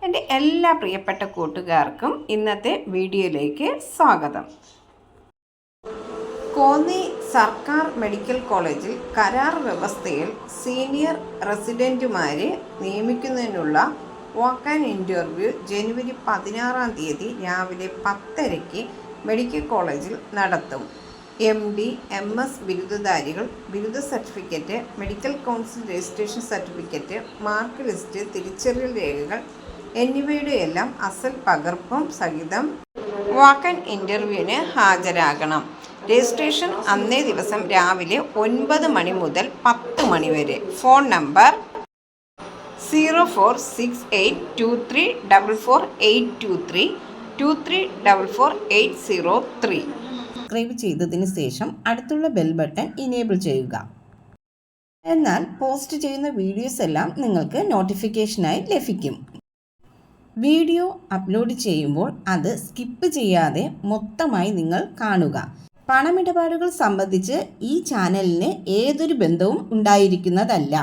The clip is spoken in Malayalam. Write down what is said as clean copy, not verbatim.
എൻ്റെ എല്ലാ പ്രിയപ്പെട്ട കൂട്ടുകാർക്കും ഇന്നത്തെ വീഡിയോയിലേക്ക് സ്വാഗതം. കോന്നി സർക്കാർ മെഡിക്കൽ കോളേജിൽ കരാർ വ്യവസ്ഥയിൽ സീനിയർ റെസിഡൻറ്റുമാരെ നിയമിക്കുന്നതിനുള്ള വാക്ക് ആൻഡ് ഇൻ്റർവ്യൂ ജനുവരി 16 രാവിലെ 10:30 മെഡിക്കൽ കോളേജിൽ നടത്തും. MD, MS ബിരുദധാരികൾ, ബിരുദ certificate, medical council registration certificate, mark list, തിരിച്ചറിയൽ രേഖകൾ എന്നിവയുടെ എല്ലാം അസൽ പകർപ്പും സഹിതം വാക്ക് ആൻഡ് ഇൻ്റർവ്യൂവിന് ഹാജരാകണം. രജിസ്ട്രേഷൻ അന്നേ ദിവസം രാവിലെ 9 മണി മുതൽ 10 മണി വരെ. Phone number 046823444823 23444803. സബ്സ്ക്രൈബ് ചെയ്തതിന് ശേഷം അടുത്തുള്ള ബെൽ ബട്ടൺ ഇനേബിൾ ചെയ്യുക. എന്നാൽ പോസ്റ്റ് ചെയ്യുന്ന വീഡിയോസ് എല്ലാം നിങ്ങൾക്ക് നോട്ടിഫിക്കേഷനായി ലഭിക്കും. വീഡിയോ അപ്ലോഡ് ചെയ്യുമ്പോൾ അത് സ്കിപ്പ് ചെയ്യാതെ മൊത്തമായി നിങ്ങൾ കാണുക. പണമിടപാടുകൾ സംബന്ധിച്ച് ഈ ചാനലിന് ഏതൊരു ബന്ധവും ഉണ്ടായിരിക്കുന്നതല്ല.